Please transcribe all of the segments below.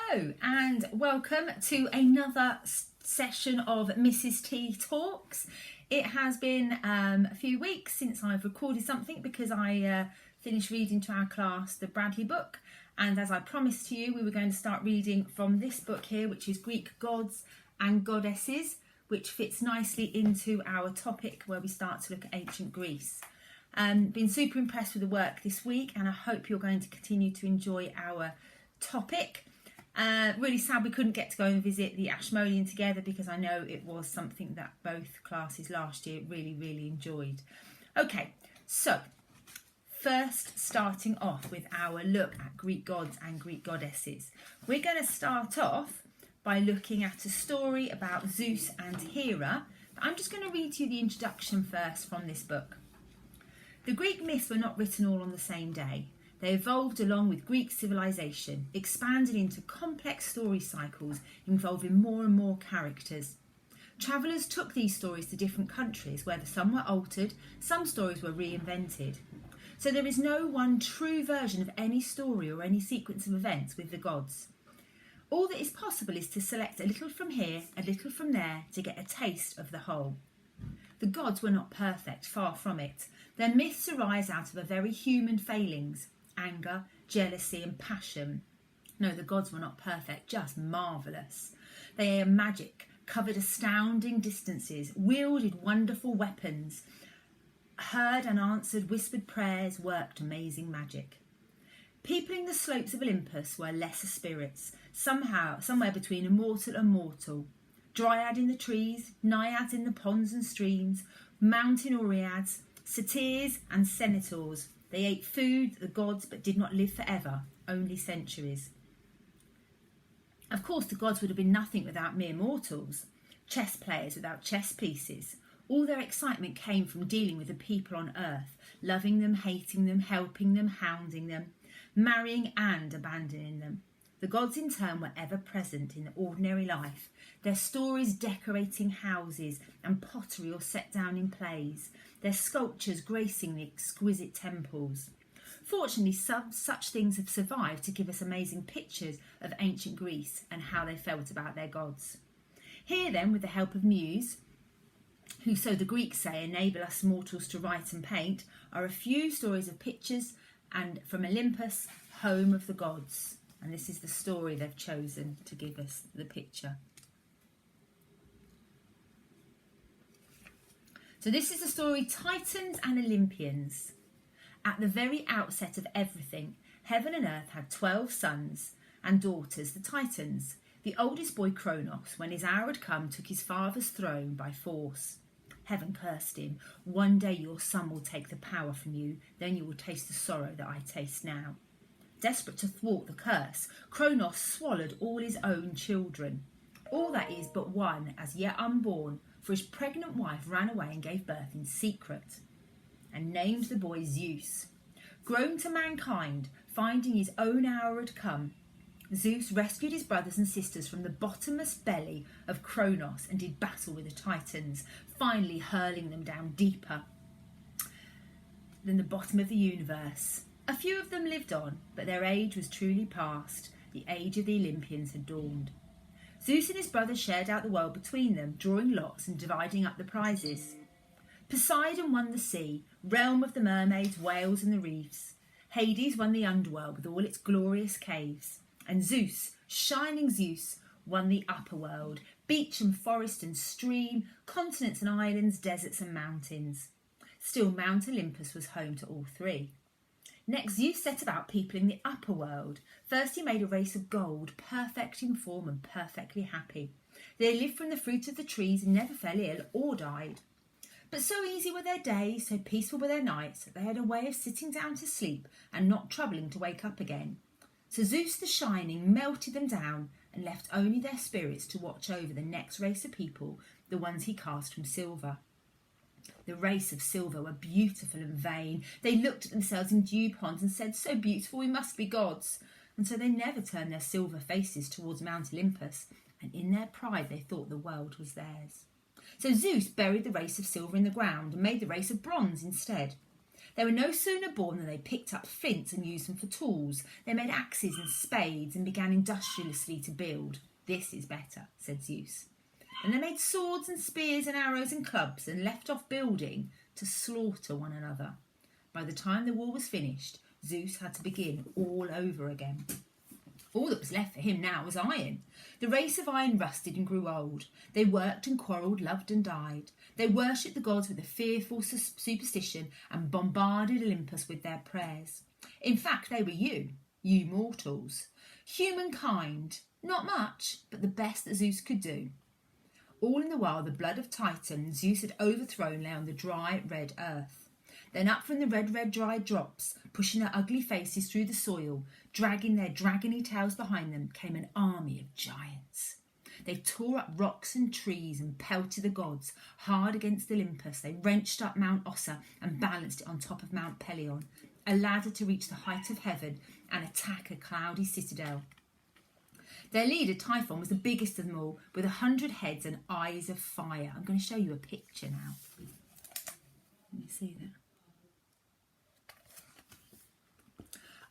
Hello and welcome to another session of Mrs. T Talks. It has been a few weeks since I've recorded something because I finished reading to our class the Bradley book, and as I promised to you we were going to start reading from this book here, which is Greek Gods and Goddesses, which fits nicely into our topic where we start to look at ancient Greece. Been super impressed with the work this week, and I hope you're going to continue to enjoy our topic. Really sad we couldn't get to go and visit the Ashmolean together, because I know it was something that both classes last year really enjoyed. Okay, so first, starting off with our look at Greek gods and Greek goddesses. We're going to start off by looking at a story about Zeus and Hera. I'm just going to read you the introduction first from this book. The Greek myths were not written all on the same day. They evolved along with Greek civilization, expanded into complex story cycles involving more and more characters. Travellers took these stories to different countries, where some were altered, some stories were reinvented. So there is no one true version of any story or any sequence of events with the gods. All that is possible is to select a little from here, a little from there, to get a taste of the whole. The gods were not perfect, far from it. Their myths arise out of a very human failings: anger, jealousy and passion. No, the gods were not perfect, just marvellous. They are magic, covered astounding distances, wielded wonderful weapons, heard and answered whispered prayers, worked amazing magic. Peopling the slopes of Olympus were lesser spirits, somewhere between immortal and mortal. Dryad in the trees, naiads in the ponds and streams, mountain oreads, satyrs and centaurs. They ate food, the gods, but did not live forever, only centuries. Of course, the gods would have been nothing without mere mortals, chess players without chess pieces. All their excitement came from dealing with the people on earth, loving them, hating them, helping them, hounding them, marrying and abandoning them. The gods in turn were ever present in ordinary life, their stories decorating houses and pottery or set down in plays, their sculptures gracing the exquisite temples. Fortunately, such things have survived to give us amazing pictures of ancient Greece and how they felt about their gods. Here then, with the help of Muse, who, so the Greeks say, enable us mortals to write and paint, are a few stories of pictures and from Olympus, home of the gods. And this is the story they've chosen to give us the picture. So this is the story Titans and Olympians. At the very outset of everything, heaven and earth had 12 sons and daughters, the Titans. The oldest boy, Kronos, when his hour had come, took his father's throne by force. Heaven cursed him. One day your son will take the power from you, then you will taste the sorrow that I taste now. Desperate to thwart the curse, Kronos swallowed all his own children. All that is but one, as yet unborn, for his pregnant wife ran away and gave birth in secret, and named the boy Zeus. Grown to mankind, finding his own hour had come, Zeus rescued his brothers and sisters from the bottomless belly of Kronos and did battle with the Titans, finally hurling them down deeper than the bottom of the universe. A few of them lived on, but their age was truly past. The age of the Olympians had dawned. Zeus and his brothers shared out the world between them, drawing lots and dividing up the prizes. Poseidon won the sea, realm of the mermaids, whales and the reefs. Hades won the underworld with all its glorious caves. And Zeus, shining Zeus, won the upper world, beach and forest and stream, continents and islands, deserts and mountains. Still, Mount Olympus was home to all three. Next, Zeus set about peopling the upper world. First he made a race of gold, perfect in form and perfectly happy. They lived from the fruit of the trees and never fell ill or died. But so easy were their days, so peaceful were their nights, that they had a way of sitting down to sleep and not troubling to wake up again. So Zeus the Shining melted them down and left only their spirits to watch over the next race of people, the ones he cast from silver. The race of silver were beautiful and vain. They looked at themselves in dew ponds and said, "So beautiful, we must be gods." And so they never turned their silver faces towards Mount Olympus, and in their pride they thought the world was theirs. So Zeus buried the race of silver in the ground and made the race of bronze instead. They were no sooner born than they picked up flints and used them for tools. They made axes and spades and began industriously to build. This is better, said Zeus. And they made swords and spears and arrows and clubs and left off building to slaughter one another. By the time the war was finished, Zeus had to begin all over again. All that was left for him now was iron. The race of iron rusted and grew old. They worked and quarrelled, loved and died. They worshipped the gods with a fearful superstition and bombarded Olympus with their prayers. In fact, they were you mortals. Humankind, not much, but the best that Zeus could do. All in the while the blood of Titan Zeus had overthrown lay on the dry, red earth. Then up from the red dried drops, pushing their ugly faces through the soil, dragging their dragony tails behind them, came an army of giants. They tore up rocks and trees and pelted the gods hard against Olympus. They wrenched up Mount Ossa and balanced it on top of Mount Pelion, a ladder to reach the height of heaven and attack a cloudy citadel. Their leader, Typhon, was the biggest of them all, with 100 heads and eyes of fire. I'm going to show you a picture now. Let me see that.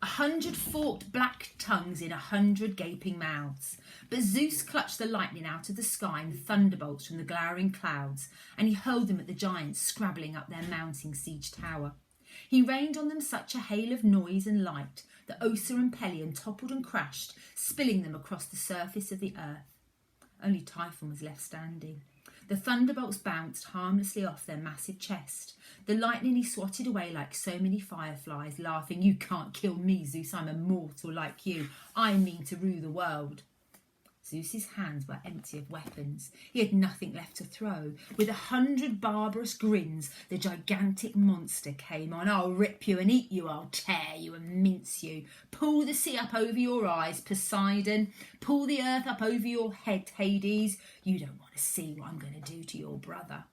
100 forked black tongues in 100 gaping mouths. But Zeus clutched the lightning out of the sky and thunderbolts from the glowering clouds, and he hurled them at the giants scrabbling up their mounting siege tower. He rained on them such a hail of noise and light that Ossa and Pelion toppled and crashed, spilling them across the surface of the earth. Only Typhon was left standing. The thunderbolts bounced harmlessly off their massive chest. The lightning he swatted away like so many fireflies, laughing, "You can't kill me, Zeus, I'm immortal like you. I mean to rule the world." Zeus's hands were empty of weapons. He had nothing left to throw. With 100 barbarous grins, the gigantic monster came on. "I'll rip you and eat you, I'll tear you and mince you. Pull the sea up over your eyes, Poseidon. Pull the earth up over your head, Hades. You don't want to see what I'm going to do to your brother."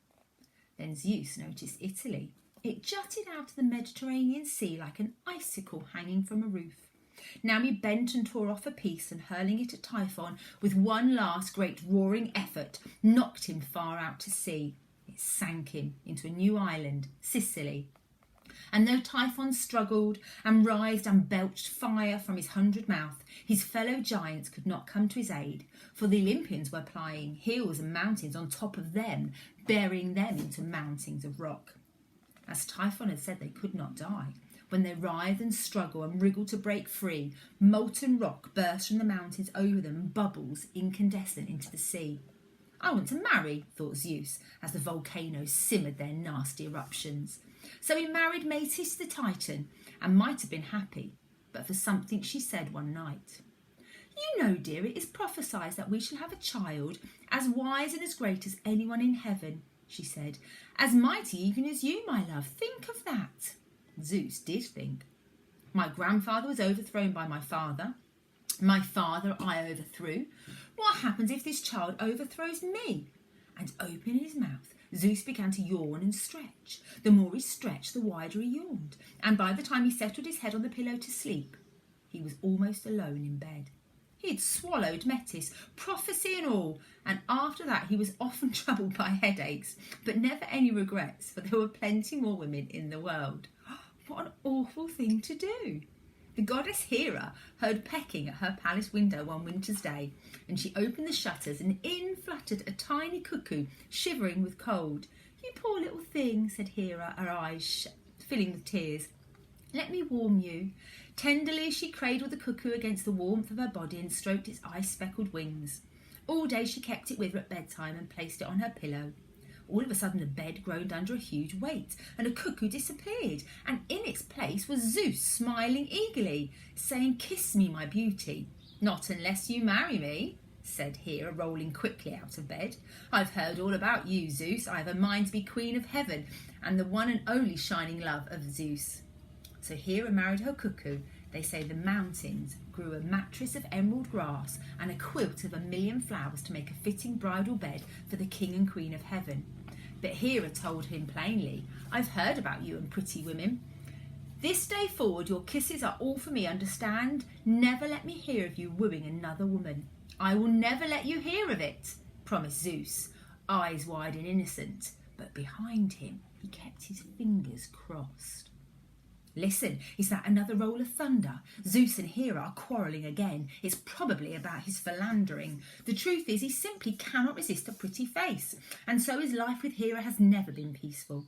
Then Zeus noticed Italy. It jutted out of the Mediterranean Sea like an icicle hanging from a roof. Now he bent and tore off a piece and hurling it at Typhon with one last great roaring effort, knocked him far out to sea. It sank him into a new island, Sicily. And though Typhon struggled and writhed and belched fire from his 100 mouth, his fellow giants could not come to his aid, for the Olympians were plying hills and mountains on top of them, burying them into mountains of rock. As Typhon had said, they could not die. When they writhed and struggled and wriggled to break free, molten rock burst from the mountains over them and bubbles incandescent into the sea. "I want to marry," thought Zeus, as the volcanoes simmered their nasty eruptions. So he married Metis the Titan and might have been happy, but for something she said one night. "You know, dear, it is prophesied that we shall have a child as wise and as great as anyone in heaven," she said. "As mighty even as you, my love. Think of that." Zeus did think. "My grandfather was overthrown by my father. My father I overthrew. What happens if this child overthrows me?" And opening his mouth, Zeus began to yawn and stretch. The more he stretched, the wider he yawned. And by the time he settled his head on the pillow to sleep, he was almost alone in bed. He had swallowed Metis, prophecy and all, and after that he was often troubled by headaches, but never any regrets, for there were plenty more women in the world. What an awful thing to do! The goddess Hera heard pecking at her palace window one winter's day, and she opened the shutters, and in fluttered a tiny cuckoo, shivering with cold. "You poor little thing," said Hera, her eyes filling with tears. "Let me warm you." Tenderly she cradled the cuckoo against the warmth of her body and stroked its ice-speckled wings. All day she kept it with her at bedtime and placed it on her pillow. All of a sudden the bed groaned under a huge weight, and a cuckoo disappeared, and in its place was Zeus smiling eagerly, saying, "Kiss me, my beauty." "Not unless you marry me," said Hera, rolling quickly out of bed. "I've heard all about you, Zeus. I have a mind to be queen of heaven, and the one and only shining love of Zeus." So Hera married her cuckoo. They say the mountains grew a mattress of emerald grass and a quilt of 1,000,000 flowers to make a fitting bridal bed for the king and queen of heaven. But Hera told him plainly, "I've heard about you and pretty women. This day forward your kisses are all for me, understand? Never let me hear of you wooing another woman." "I will never let you hear of it," promised Zeus, eyes wide and innocent, but behind him he kept his fingers crossed. Listen, is that another roll of thunder? Zeus and Hera are quarrelling again. It's probably about his philandering. The truth is he simply cannot resist a pretty face, and so his life with Hera has never been peaceful.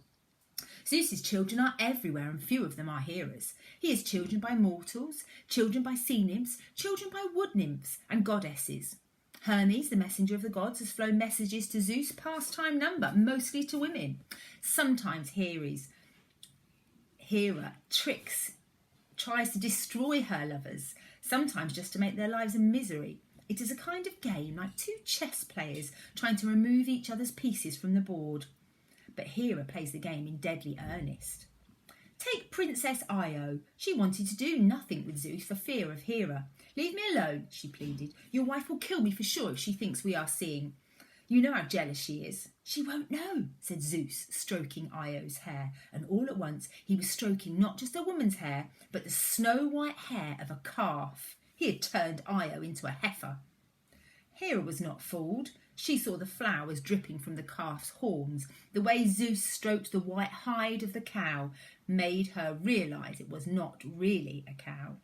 Zeus's children are everywhere and few of them are Hera's. He has children by mortals, children by sea nymphs, children by wood nymphs and goddesses. Hermes, the messenger of the gods, has flown messages to Zeus past time number, mostly to women. Sometimes Hera tries to destroy her lovers, sometimes just to make their lives a misery. It is a kind of game like two chess players trying to remove each other's pieces from the board. But Hera plays the game in deadly earnest. Take Princess Io. She wanted to do nothing with Zeus for fear of Hera. Leave me alone, she pleaded. Your wife will kill me for sure if she thinks we are seeing. You know how jealous she is. She won't know, said Zeus, stroking Io's hair. And all at once he was stroking not just a woman's hair, but the snow-white hair of a calf. He had turned Io into a heifer. Hera was not fooled. She saw the flowers dripping from the calf's horns. The way Zeus stroked the white hide of the cow made her realise it was not really a cow.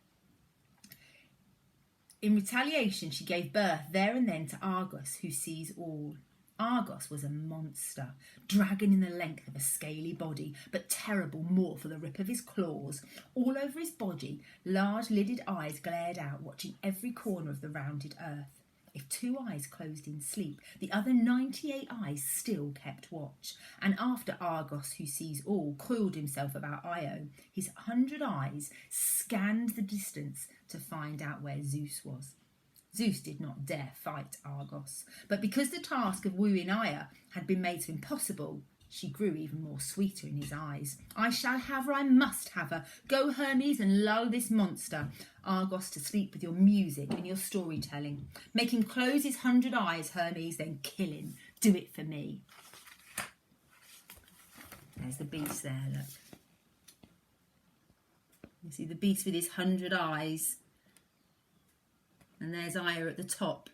In retaliation, she gave birth there and then to Argos, who sees all. Argos was a monster, dragon in the length of a scaly body, but terrible more for the rip of his claws. All over his body, large lidded eyes glared out, watching every corner of the rounded earth. If 2 eyes closed in sleep, the other 98 eyes still kept watch. And after Argos, who sees all, coiled himself about Io, his 100 eyes scanned the distance to find out where Zeus was. Zeus did not dare fight Argos, but because the task of wooing Io had been made so impossible, she grew even more sweeter in his eyes. I shall have her, I must have her. Go, Hermes, and lull this monster, Argos, to sleep with your music and your storytelling. Make him close his 100 eyes, Hermes, then kill him. Do it for me. There's the beast there, look. You see the beast with his 100 eyes. And there's Io at the top,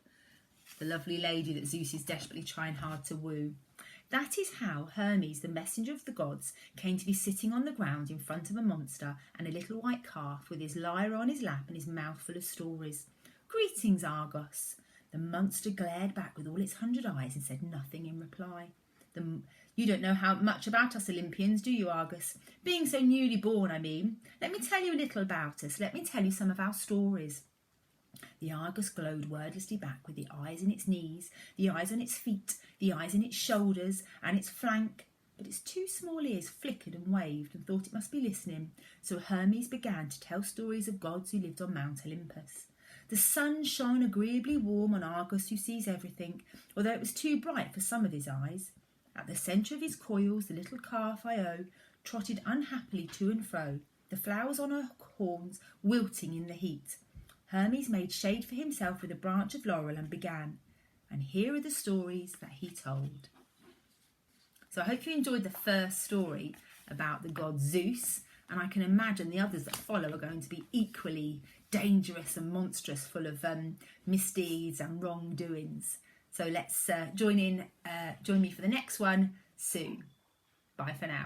the lovely lady that Zeus is desperately trying hard to woo. That is how Hermes, the messenger of the gods, came to be sitting on the ground in front of a monster and a little white calf with his lyre on his lap and his mouth full of stories. Greetings, Argos. The monster glared back with all its 100 eyes and said nothing in reply. You don't know how much about us Olympians, do you, Argos? Being so newly born, I mean. Let me tell you a little about us. Let me tell you some of our stories. The Argus glowed wordlessly back with the eyes in its knees, the eyes on its feet, the eyes in its shoulders and its flank. But its 2 small ears flickered and waved and thought it must be listening. So Hermes began to tell stories of gods who lived on Mount Olympus. The sun shone agreeably warm on Argus, who sees everything, although it was too bright for some of his eyes. At the centre of his coils, the little calf Io trotted unhappily to and fro, the flowers on her horns wilting in the heat. Hermes made shade for himself with a branch of laurel and began. And here are the stories that he told. So I hope you enjoyed the first story about the god Zeus, and I can imagine the others that follow are going to be equally dangerous and monstrous, full of misdeeds and wrongdoings. So let's join me for the next one soon. Bye for now.